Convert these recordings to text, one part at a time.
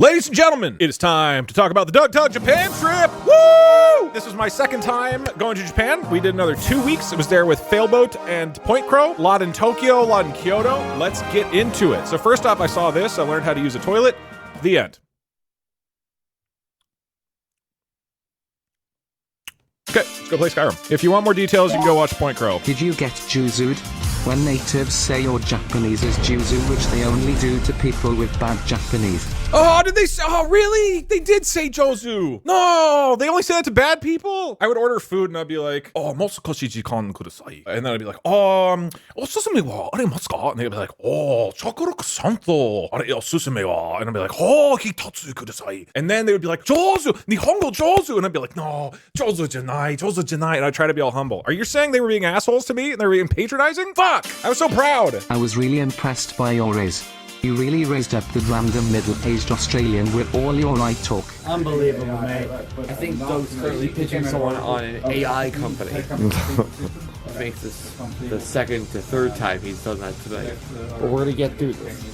Ladies and gentlemen, it is time to talk about the DougDoug Japan trip. Woo! This was my second time going to Japan. We did another 2 weeks. It was there with Failboat and Point Crow. A lot in Tokyo, a lot in Kyoto. Let's get into it. So first off, I saw this. I learned how to use a toilet. The end. Okay, let's go play Skyrim. If you want more details, you can go watch Point Crow. Did you get Juzu'd? When natives say your Japanese is Juzu, which they only do to people with bad Japanese. Oh, did they say? Oh, really? They did say Jozu. No, they only say that to bad people. I would order food and I'd be like, oh, mosukoshi jikan kudasai. And then I'd be like, osusume wa arimasu ka? And they'd be like, oh, chakuraku santo are osusume wa? And I'd be like, oh, hitatsu kudasai. And then they would be like, Jozu, nihongo Jozu. And I'd be like, no, Jozu janai. And I'd try to be all humble. Are you saying they were being assholes to me and they were being patronizing? Fuck, I was so proud. I was really impressed by your raise. You really raised up the random middle-aged Australian with all your right talk. Unbelievable, mate. I think Doug's currently pitching someone on an AI company. It makes this the second to third time he's done that tonight. But we're gonna get through this.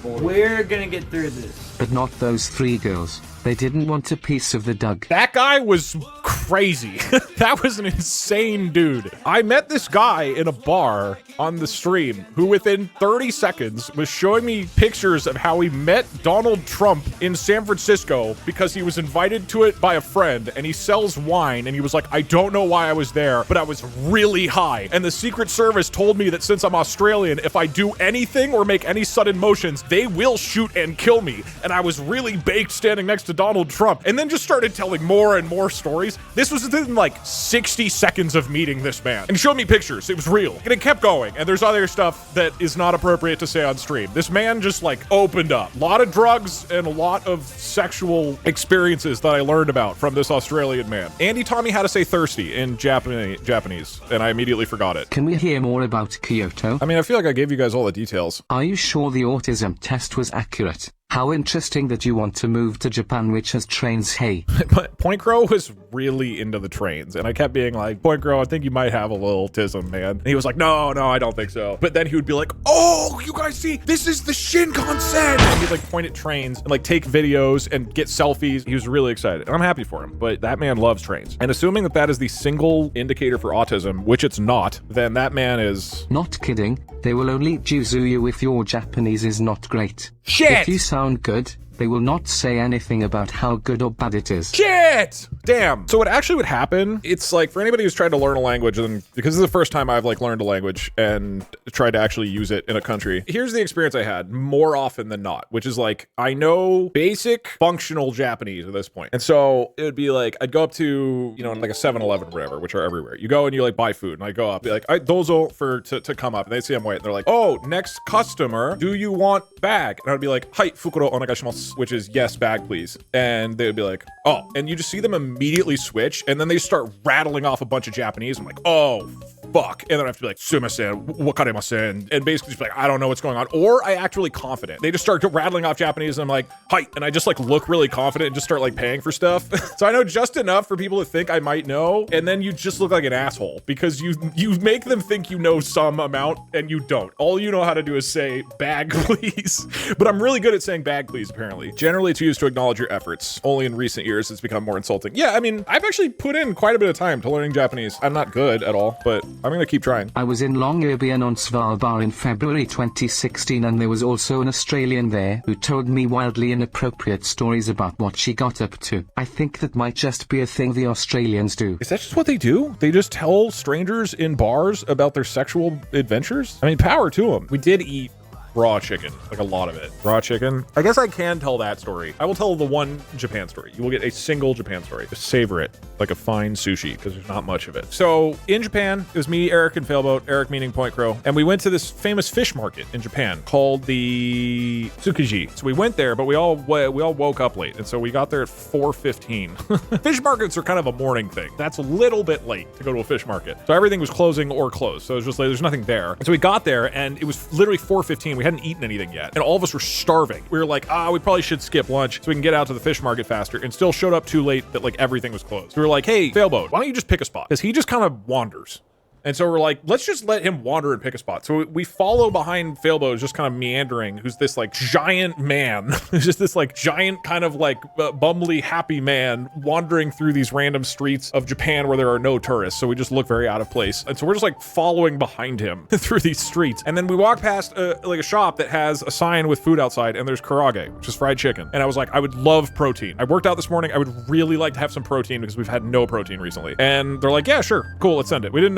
We're gonna get through this. But not those three girls. They didn't want a piece of the Doug. That guy was crazy. That was an insane dude. I met this guy in a bar on the stream who within 30 seconds was showing me pictures of how he met Donald Trump in San Francisco because he was invited to it by a friend and he sells wine and he was like, I don't know why I was there, but I was really high. And the Secret Service told me that since I'm Australian, if I do anything or make any sudden motions, they will shoot and kill me. And I was really baked standing next to Donald Trump, and then just started telling more and more stories. This was within like 60 seconds of meeting this man. And he showed me pictures. It was real. And it kept going. And there's other stuff that is not appropriate to say on stream. This man just like opened up. A lot of drugs and a lot of sexual experiences that I learned about from this Australian man. And he taught me how to say thirsty in Japanese, and I immediately forgot it. Can we hear more about Kyoto? I mean, I feel like I gave you guys all the details. Are you sure the autism test was accurate? How interesting that you want to move to Japan, which has trains, hey. But Point Crow was really into the trains, and I kept being like, Point Crow, I think you might have a little autism, man. And he was like, no, I don't think so. But then he would be like, oh, you guys see, this is the Shinkansen. And he'd like point at trains and like take videos and get selfies. He was really excited, and I'm happy for him. But that man loves trains. And assuming that that is the single indicator for autism, which it's not, then that man is... Not kidding. They will only Juzu you if your Japanese is not great. Shit! If you sound good, they will not say anything about how good or bad it is. Shit! Damn. So what actually would happen, it's like for anybody who's tried to learn a language, and because this is the first time I've like learned a language and tried to actually use it in a country, here's the experience I had more often than not, which is like, I know basic functional Japanese at this point. And so it would be like, I'd go up to, you know, like a 7-Eleven or whatever, which are everywhere. You go and you like buy food, and I go up, be like, dozo to come up, and they see I'm waiting. They're like, oh, next customer, do you want bag? And I'd be like, hai, fukuro onegaishimasu, which is yes, bag please. And they would be like, oh, and you just see them immediately switch, and then they start rattling off a bunch of Japanese. I'm like, oh, fuck. And then I have to be like, sumimasen, wakarimasen, and basically just be like, I don't know what's going on. Or I act really confident. They just start rattling off Japanese, and I'm like, hi, and I just like look really confident and just start like paying for stuff. So I know just enough for people to think I might know, and then you just look like an asshole because you make them think you know some amount and you don't. All you know how to do is say bag please. But I'm really good at saying bag please, apparently. Generally it's used to acknowledge your efforts. Only in recent years it's become more insulting. Yeah, I mean, I've actually put in quite a bit of time to learning Japanese. I'm not good at all, but I'm gonna keep trying. I was in Longyearbyen on Svalbard in February 2016, and there was also an Australian there who told me wildly inappropriate stories about what she got up to. I think that might just be a thing the Australians do. Is that just what they do? They just tell strangers in bars about their sexual adventures? I mean, power to them. We did eat raw chicken, like a lot of it. Raw chicken. I guess I can tell that story. I will tell the one Japan story. You will get a single Japan story. Just savor it like a fine sushi because there's not much of it. So in Japan, it was me, Eric, and Failboat. Eric meaning Point Crow. And we went to this famous fish market in Japan called the Tsukiji. So we went there, but we all woke up late. And so we got there at 4:15. Fish markets are kind of a morning thing. That's a little bit late to go to a fish market. So everything was closing or closed. So it was just like, there's nothing there. And so we got there and it was literally 4:15. We hadn't eaten anything yet. And all of us were starving. We were like, we probably should skip lunch so we can get out to the fish market faster, and still showed up too late that like everything was closed. So we were like, hey, Failboat, why don't you just pick a spot? Because he just kind of wanders. And so we're like, let's just let him wander and pick a spot. So we follow behind Failbo, who's just kind of meandering, who's this like giant man, who's just this like giant kind of like bumbly happy man wandering through these random streets of Japan where there are no tourists. So we just look very out of place. And so we're just like following behind him through these streets. And then we walk past like a shop that has a sign with food outside, and there's karage, which is fried chicken. And I was like, I would love protein. I worked out this morning. I would really like to have some protein because we've had no protein recently. And they're like, yeah, sure, cool, let's send it. We didn't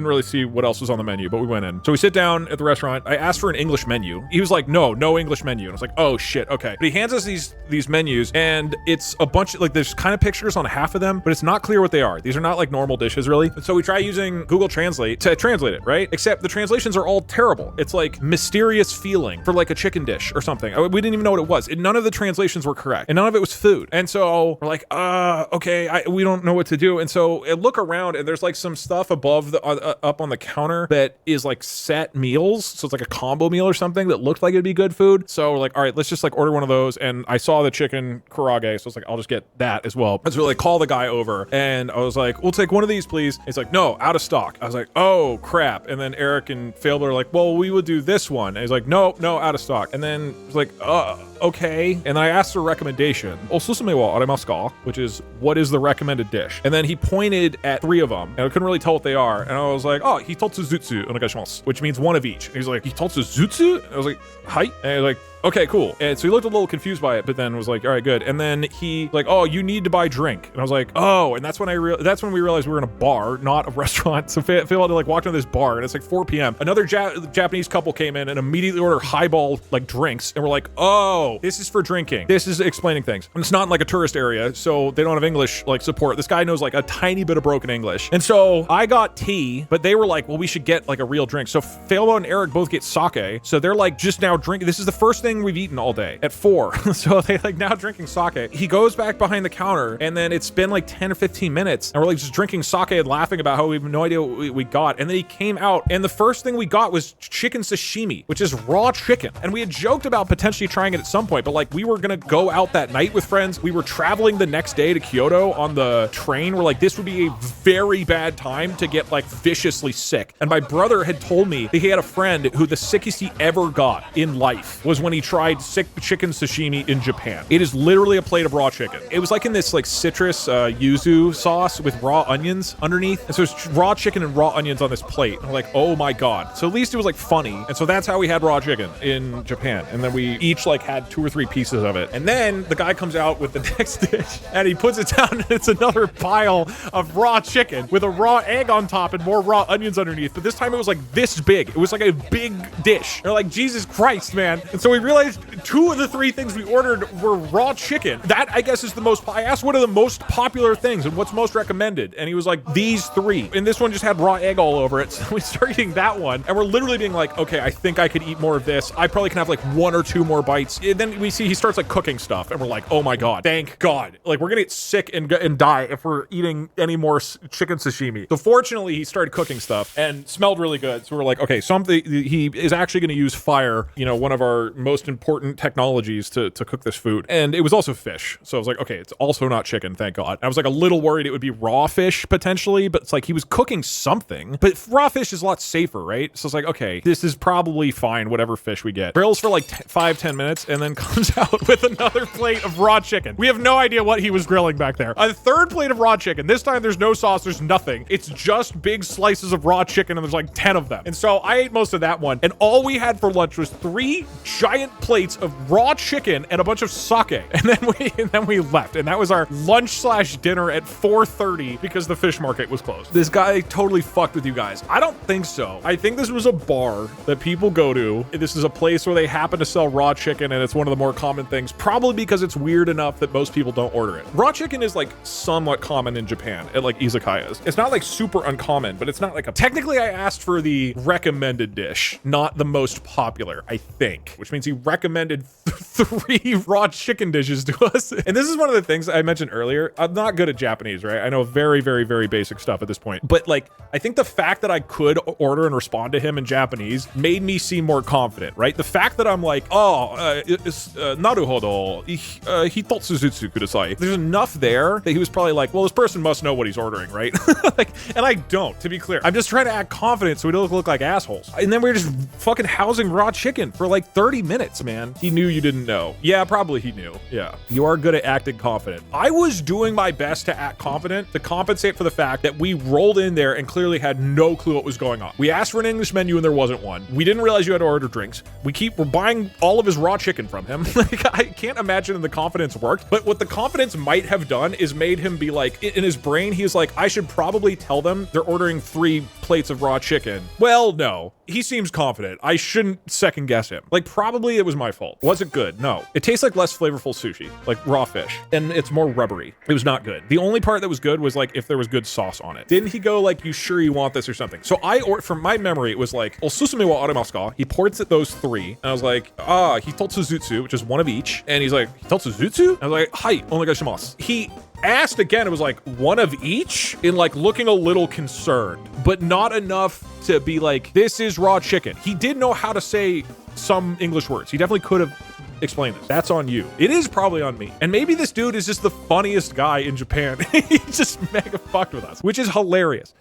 really see what else was on the menu, but we went in. So we sit down at the restaurant. I asked for an English menu. He was like, no English menu. And I was like, oh shit, okay. But he hands us these menus, and it's a bunch of like, there's kind of pictures on half of them, but it's not clear what they are. These are not like normal dishes really. And so we try using Google Translate to translate it, right? Except the translations are all terrible. It's like mysterious feeling for like a chicken dish or something. We didn't even know what it was. None of the translations were correct, and none of it was food. And so we're like, okay, we don't know what to do. And so I look around, and there's like some stuff above the up on the counter that is like set meals. So it's like a combo meal or something that looked like it'd be good food. So we're like, all right, let's just like order one of those. And I saw the chicken karage, so it's like, I'll just get that as well. And so we like call the guy over, and I was like, we'll take one of these, please. He's like, no, out of stock. I was like, oh crap. And then Eric and Failbo are like, well, we would do this one. And he's like, no, out of stock. And then it's like, okay. And I asked for a recommendation, osusume wa arimasu ka, which is, what is the recommended dish? And then he pointed at 3 of them, and I couldn't really tell what they are. And I was like, oh, hitotsu zutsu onegaishimasu, which means one of each. And he's like, hitotsu zutsu? And I was like, hi? And he was like, okay, cool. And so he looked a little confused by it, but then was like, all right, good. And then he like, oh, you need to buy drink. And I was like, oh, and that's when we realized we were in a bar, not a restaurant. So Phil had to like walk into this bar, and it's like 4 p.m. Another Japanese couple came in and immediately ordered highball like drinks. And we're like, oh, this is for drinking. This is explaining things. And it's not like a tourist area, so they don't have English like support. This guy knows like a tiny bit of broken English. And so I got tea, but they were like, well, we should get like a real drink. So Failbo and Eric both get sake. So they're like just now drinking. This is the first thing we've eaten all day at 4. So they like now drinking sake. He goes back behind the counter, and then it's been like 10 or 15 minutes, and we're like just drinking sake and laughing about how we have no idea what we got. And then he came out, and the first thing we got was chicken sashimi, which is raw chicken. And we had joked about potentially trying it at some point, but like we were gonna go out that night with friends. We were traveling the next day to Kyoto on the train. We're like, this would be a very bad time to get like viciously sick. And my brother had told me that he had a friend who the sickest he ever got in life was when he tried sick chicken sashimi in Japan. It is literally a plate of raw chicken. It was like in this like citrus yuzu sauce with raw onions underneath. And so it's raw chicken and raw onions on this plate. And we're like, oh my God. So at least it was like funny. And so that's how we had raw chicken in Japan. And then we each like had 2 or 3 pieces of it. And then the guy comes out with the next dish, and he puts it down, and it's another pile of raw chicken with a raw egg on top and more raw onions underneath. But this time it was like this big. It was like a big dish. They're like, Jesus Christ, man. And so we realized 2 of the 3 things we ordered were raw chicken. That, I guess, is the most, I asked what are the most popular things and what's most recommended. And he was like, these 3. And this one just had raw egg all over it. So we started eating that one. And we're literally being like, okay, I think I could eat more of this. I probably can have like 1 or 2 more bites. And then we see he starts like cooking stuff. And we're like, oh my God, thank God. Like we're gonna get sick and die if we're eating any more chicken sashimi. So fortunately, he started cooking stuff and smelled really good. So we're like, okay, he is actually gonna use fire, you know, one of our most important technologies to cook this food. And it was also fish. So I was like, okay, it's also not chicken, thank God. I was like a little worried it would be raw fish potentially, but it's like he was cooking something. But raw fish is a lot safer, right? So it's like, okay, this is probably fine, whatever fish we get. Grills for like 5-10 minutes and then comes out with another plate of raw chicken. We have no idea what he was grilling back there. A 3rd plate of raw chicken. This time there's no sauce, there's nothing. It's just big slices of raw chicken, and there's like 10 of them. And so I ate most of that one, and all we had for lunch was 3 giant plates of raw chicken and a bunch of sake. And then we left. And that was our lunch/dinner at 4:30 because the fish market was closed. This guy totally fucked with you guys. I don't think so. I think this was a bar that people go to. This is a place where they happen to sell raw chicken, and it's one of the more common things, probably because it's weird enough that most people don't order it. Raw chicken is like somewhat common in Japan at like izakayas. It's not like super uncommon, but it's not like a... Technically, I asked for the recommended dish, not the most popular, I think, which means he recommended 3 raw chicken dishes to us. And this is one of the things I mentioned earlier. I'm not good at Japanese, right? I know very, very, very basic stuff at this point. But like, I think the fact that I could order and respond to him in Japanese made me seem more confident, right? The fact that I'm like, oh, naruhodo, hitotsuzutsu kudasai. There's enough there that he was probably like, well, this person must know what he's ordering, right? Like, and I don't, to be clear. I'm just trying to act confident so we don't look like assholes. And then we're just fucking housing raw chicken for like 30 minutes, man. He knew you didn't know. Yeah, probably he knew. Yeah. You are good at acting confident. I was doing my best to act confident to compensate for the fact that we rolled in there and clearly had no clue what was going on. We asked for an English menu and there wasn't one. We didn't realize you had to order drinks. We're buying all of his raw chicken from him. Like, I can't imagine the confidence worked, but what the confidence might have done is made him be like, in his brain, he was like, I should probably tell them they're ordering 3 plates of raw chicken. Well, no. He seems confident. I shouldn't second guess him. Like, probably it was my fault. Was it good? No. It tastes like less flavorful sushi, like raw fish, and it's more rubbery. It was not good. The only part that was good was like if there was good sauce on it. Didn't he go like, you sure you want this or something? So from my memory, it was like, osusume wa arimasu ka? He points at those 3, and I was like, hitotsuzutsu, which is 1 of each. And he's like, hitotsuzutsu? I was like, hai, onegaishimasu. He asked again, it was like 1 of each, in like looking a little concerned, but not enough to be like, this is raw chicken. He did know how to say some English words. He definitely could have explained this. That's on you. It is probably on me. And maybe this dude is just the funniest guy in Japan. He's just mega fucked with us, which is hilarious.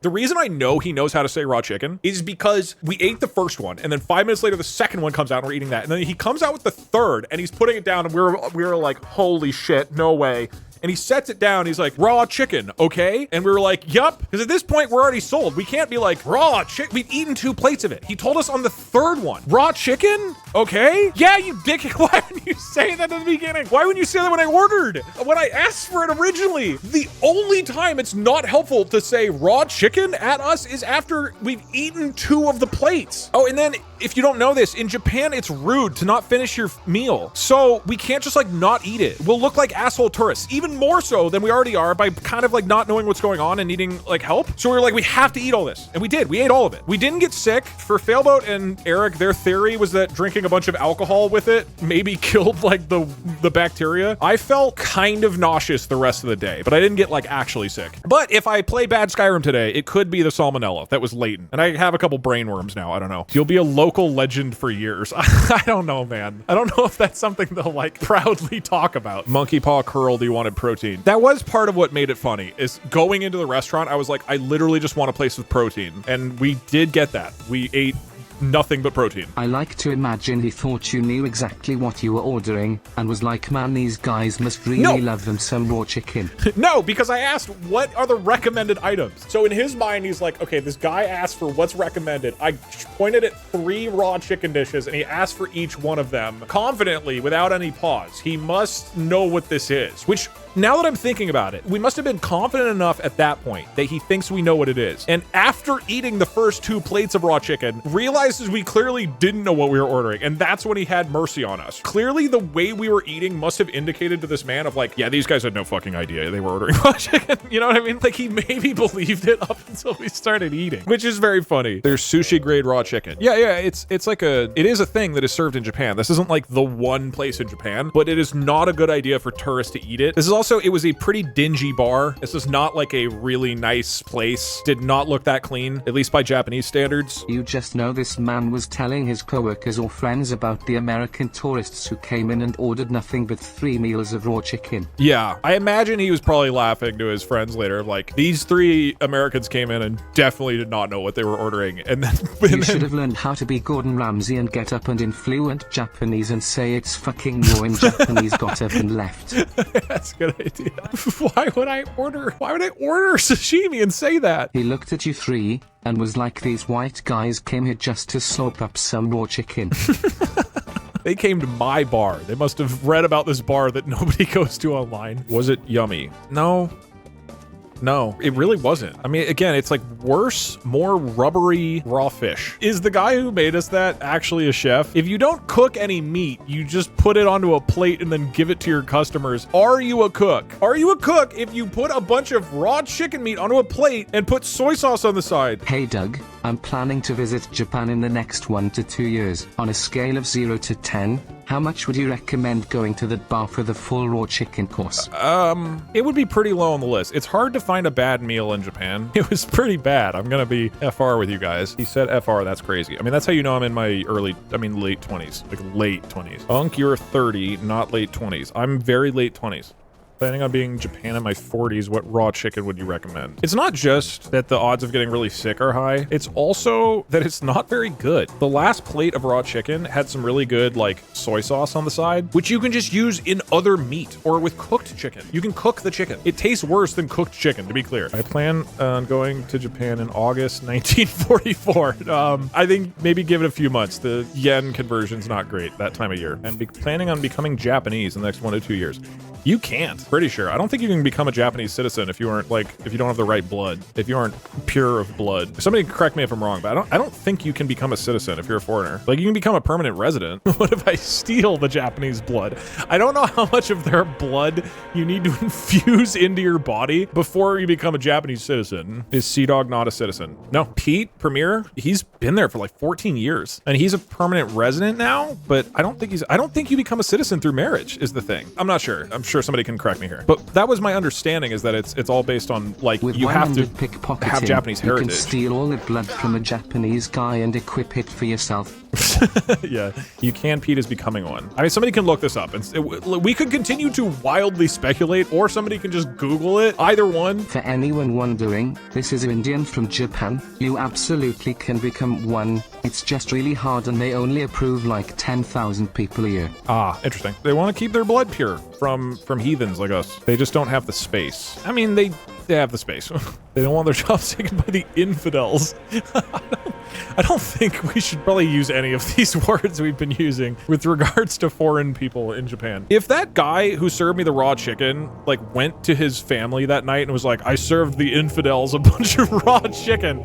The reason I know he knows how to say raw chicken is because we ate the first one, and then 5 minutes later, the second one comes out, and we're eating that. And then he comes out with the third, and he's putting it down, and we were like, holy shit, no way. And he sets it down. He's like, raw chicken, okay? And we were like, yup. Because at this point, we're already sold. We can't be like, raw chicken. We've eaten 2 plates of it. He told us on the 3rd one, raw chicken, okay? Yeah, you dick. Why wouldn't you say that at the beginning? Why wouldn't you say that when I ordered? When I asked for it originally? The only time it's not helpful to say raw chicken at us is after we've eaten 2 of the plates. Oh, and then if you don't know this, in Japan, it's rude to not finish your meal. So we can't just like not eat it. We'll look like asshole tourists, even more so than we already are by kind of like not knowing what's going on and needing like help. So we were like, we have to eat all this. And we did. We ate all of it. We didn't get sick. For Failboat and Eric, their theory was that drinking a bunch of alcohol with it maybe killed like the bacteria. I felt kind of nauseous the rest of the day, but I didn't get like actually sick. But if I play bad Skyrim today, it could be the salmonella that was latent. And I have a couple brain worms now. I don't know. You'll be a local legend for years. I don't know, man. I don't know if that's something they'll like proudly talk about. Monkey paw curled, you wanted protein. That was part of what made it funny, is going into the restaurant, I was like, I literally just want a place with protein. And we did get that. We ate nothing but protein. I like to imagine he thought you knew exactly what you were ordering and was like, man, these guys must really love them some raw chicken. No, because I asked, what are the recommended items? So in his mind, he's like, okay, this guy asked for what's recommended. I pointed at 3 raw chicken dishes and he asked for each one of them confidently without any pause. He must know what this is, which now that I'm thinking about it, we must have been confident enough at that point that he thinks we know what it is. And after eating the first 2 plates of raw chicken, realizes we clearly didn't know what we were ordering. And that's when he had mercy on us. Clearly, the way we were eating must have indicated to this man of like, yeah, these guys had no fucking idea they were ordering raw chicken. You know what I mean? Like, he maybe believed it up until we started eating, which is very funny. There's sushi grade raw chicken. Yeah, it's like it is a thing that is served in Japan. This isn't like the one place in Japan, but it is not a good idea for tourists to eat it. This is also, it was a pretty dingy bar. This is not like a really nice place. Did not look that clean, at least by Japanese standards. You just know this man was telling his coworkers or friends about the American tourists who came in and ordered nothing but 3 meals of raw chicken. Yeah, I imagine he was probably laughing to his friends later, like, these 3 Americans came in and definitely did not know what they were ordering. And then you should have learned how to be Gordon Ramsay and get up and in fluent Japanese and say it's fucking raw in Japanese, got up and left. That's a good idea. Why would I order sashimi and say that? He looked at you 3 and was like, these white guys came here just to slop up some raw chicken. They came to my bar. They must have read about this bar that nobody goes to online. Was it yummy? No. No, it really wasn't. I mean, again, it's like worse, more rubbery raw fish. Is the guy who made us that actually a chef? If you don't cook any meat, you just put it onto a plate and then give it to your customers. Are you a cook? Are you a cook if you put a bunch of raw chicken meat onto a plate and put soy sauce on the side? Hey Doug, I'm planning to visit Japan in the next 1 to 2 years. On a scale of 0 to 10, how much would you recommend going to that bar for the full raw chicken course? It would be pretty low on the list. It's hard to find a bad meal in Japan. It was pretty bad. I'm gonna be FR with you guys. He said FR, that's crazy. I mean, that's how you know I'm in my late 20s. Like late 20s. Unk, you're 30, not late 20s. I'm very late 20s. Planning on being in Japan in my 40s, what raw chicken would you recommend? It's not just that the odds of getting really sick are high, it's also that it's not very good. The last plate of raw chicken had some really good like soy sauce on the side, which you can just use in other meat or with cooked chicken. You can cook the chicken. It tastes worse than cooked chicken, to be clear. I plan on going to Japan in August 1944. I think maybe give it a few months. The yen conversion's not great that time of year. I'm planning on becoming Japanese in the next 1 to 2 years. You can't. Pretty sure. I don't think you can become a Japanese citizen if you aren't like, if you don't have the right blood, if you aren't pure of blood. Somebody correct me if I'm wrong, but I don't think you can become a citizen if you're a foreigner. Like you can become a permanent resident. What if I steal the Japanese blood? I don't know how much of their blood you need to infuse into your body before you become a Japanese citizen. Is Seadog not a citizen? No. Pete Premier, he's been there for like 14 years and he's a permanent resident now, but I don't think you become a citizen through marriage is the thing. I'm not sure. I'm sure somebody can correct me here. But that was my understanding is that it's all based on like With you have to pickpocketing, have Japanese heritage. You can steal all the blood from a Japanese guy and equip it for yourself. Yeah, you can. Pete is becoming one. I mean, somebody can look this up and we could continue to wildly speculate or somebody can just Google it. Either one. For anyone wondering, this is Indian from Japan. You absolutely can become one. It's just really hard and they only approve like 10,000 people a year. Ah, interesting. They want to keep their blood pure from heathens like us. They just don't have the space. I mean, they have the space. They don't want their jobs taken by the infidels. I don't think we should probably use any of these words we've been using with regards to foreign people in Japan. If that guy who served me the raw chicken, like went to his family that night and was like, I served the infidels a bunch of raw chicken,